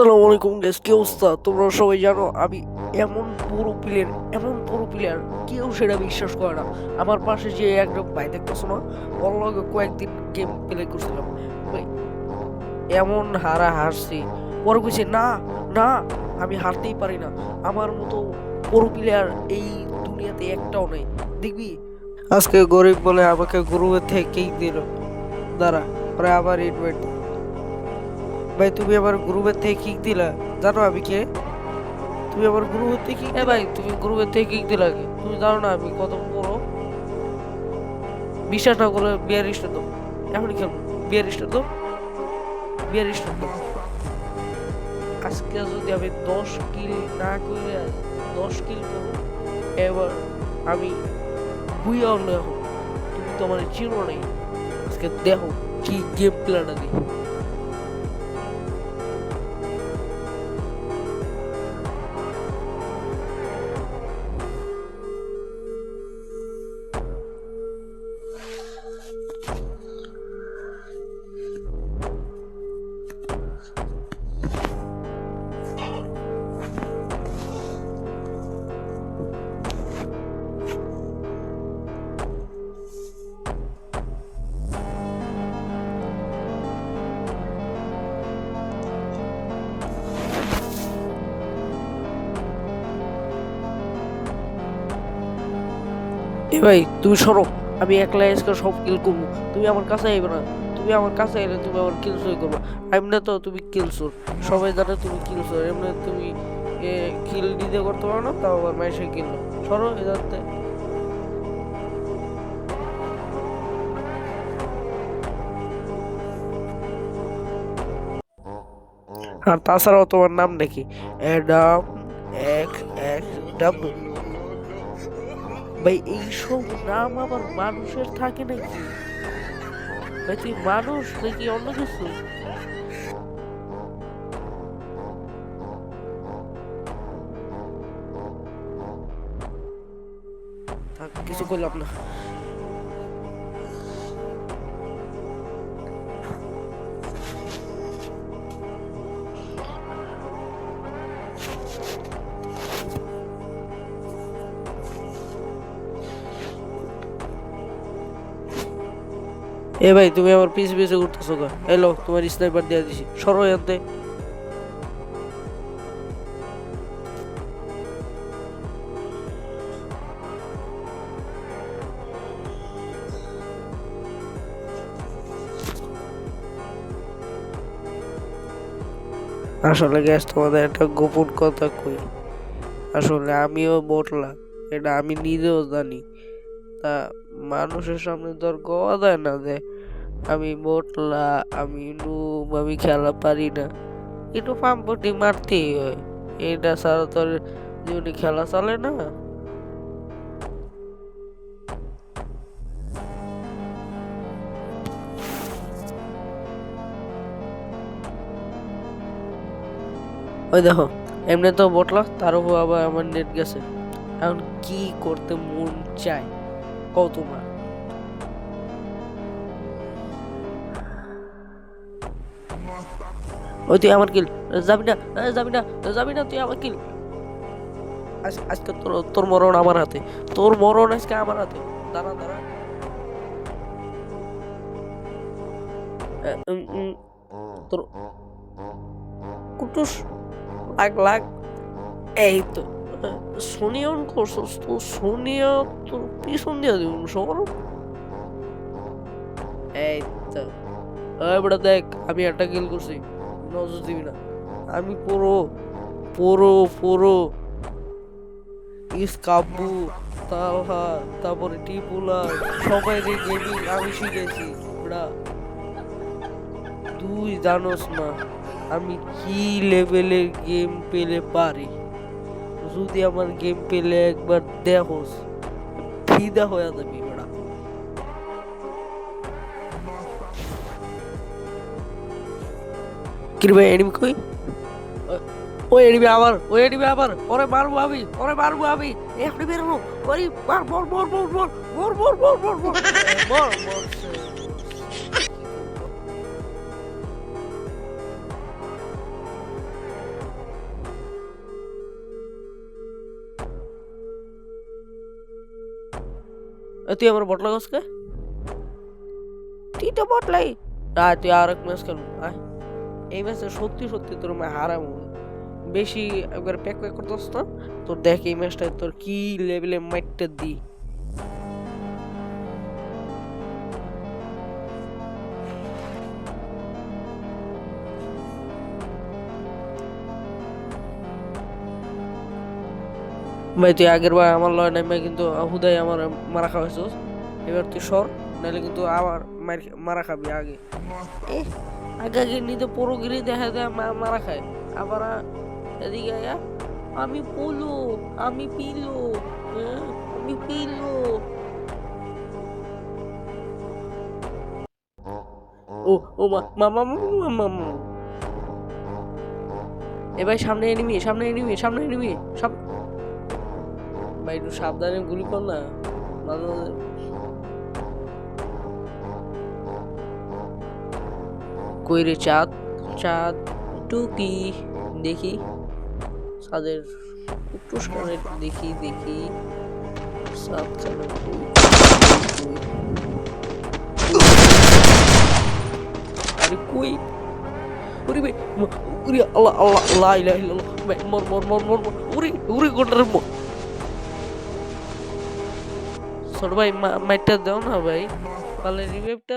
আসসালামু আলাইকুম গাইস, কি অবস্থা? তোমরা সবাই জানো আমি এমন পুরো প্লেয়ার কেউ সেটা বিশ্বাস করে না। আমার পাশে যে একজন ভাই দেখতেছো না, ওর লগে কয়েকদিন গেম প্লে করছিলাম ভাই, এমন হারছি। পরে কইছে না না, আমি হারতেই পারি না, আমার মতো পুরো প্লেয়ার এই দুনিয়াতে একটাও নেই, দেখবি। আজকে গরিব বলে আমাকে গ্রুপের থেকে কিক দিল। দাঁড়া, পরে আবার ইনভাইট। ভাই তুমি আমার গ্রুপের থেকে কিক দিলা, জানো আমি কে? তুমি আমার গ্রুপের থেকে কিক ভাই, তুমি গ্রুপের থেকে কিক দিলা কে? তুমি জানো না আমি কত বড়? বিশ্বাস না করলে বিয়ার স্টার দাও, এখনই খেলবো। বিয়ার স্টার দাও, বিয়ার স্টার দাও। আজকে যদি আমি 10 কিল না করে 10 কিল করবো, এবার আমি বুইয়া অন্য এখন। তুমি তো আমার চিনো নাই, আজকে দেখো কি গেম প্ল্যানটা দিই। এ ভাই তুমি সরো, আমি একলা আজকে সব কিল করবো। তুমি আমার কাছে আইবে না, তুমি আমার কাছে এলে তুমি আমার কিল চুরি করবা। এমনি তো তুমি কিল চোর, সবাই জানে তুমি কিল চোর। এমনি তুমি কিল দিতে করতে পারো না, তাও আবার মাইসে কিল। সরো এদাতে। আর তাছাড়াও তোমার নাম নাকি অ্যাডাম এক্স এক্স ডাব্লিউ? ভাই এইসব নাম আবার মানুষের থাকে নাকি? ভাই তুই মানুষ নাকি অন্য কিছু? থাক, কিছু করলাম না। এ ভাই তুমি আমার পিছে পিছে ঘুরতেছো গা? এলো তোমার স্নাইপার দিয়ে দিছি, সরো এনতে। আসলে গ্যাস তোমাদের একটা গোপন কথা কই, আসলে আমিও বটলা, এটা আমি নিজেও জানি। তা মানুষের সামনে তো আর কওয়া যায় না যে আমি বটলা, আমি নুব, আমি খেলা পারি না। একটু পাম্পটি মারতেই হয়, এটা ছাড়া তো আর জীবনে খেলা চলে না। ওই দেখো, এমনি তো বটলা, তার উপর আবার আমার নেট গেছে। এখন কি করতে মন চায় কও তোমার? ওই তুই আমার কিল, যাবি না, যাবি না, যাবি না, তুই আমার কিল। আজকে তোর তোর মরণ আমার হাতে, তোর মরণ আজকে আমার হাতে। দাঁড়া দাঁড়া। তোর কুটুস লাগ লাগ। এই তো সোনিয়ন করছস তো, সোনিয়া তোর পিছন দিয়ে দিব সর। এই তো এবারে দেখ আমি একটা কিল করছি, নজর দিবি না। আমি পুরো পুরো পুরো ইসকাব্বু, তালহা, তারপরে টিপুলা, সবাই যে গেমিং আমি শিখেছি বড়া। তুই জানোস না আমি কি লেভেলের গেম পেলে পারি। যদি আমার গেম পেলে একবার দেখোস, ফিদা হয়ে যাবি বড়া। কি রে ভাই, এনিমি কই? ওই এনিমি আবার, ওই এনিমি আবার, ওরে মারবো আমি, ওরে মারবো আমি। এখনই বেরোলো, ওরে মার, মর মর মর মর মর মর মর মর মর মর মর। তুই আমার বটলা গাছকে তুই তো বটলাই তুই আর এক ম্যাচ খেলুন এই ম্যাচে সত্যি সত্যি তোর হারাম বেশি একবার প্যাক প্যাক করতেছ না তোর দেখ এই ম্যাচটায় তোর কি লেভেলে মাইটটা দি ভাই তুই আগের বার আমার লয় নাই ভাই কিন্তু হুদাই আমার মারা খাওয়াইছিস এবার তুই সর নাহলে কিন্তু আবার মারা খাবি আগে আগে আগে নিতে পুরোগিরি দেখা যায় মারা খায় আবার এদিকে আয়া আমি পুলু আমি পিলু আমি পিলু ও ও মা মা মা মা এবার সামনে এনিমি সামনে এনিমি সামনে এনিমি সব ভাই একটু সাবধানে গুলি কর না মাঝে মাঝে কই রে চাঁদ চাঁদ টুকি দেখি চাঁদের একটু সামনে দেখি দেখি চাঁদ চাঁদ আরে কই ওরে ভাই ওরে আল্লাহ আল্লাহ লা ইলাহা ইল্লাল্লাহ ভাই মর মর মর মর ওরে ওরে গোটার মর ছোট ভাই মাইটটা দাও না ভাই পালে রিভাইভটা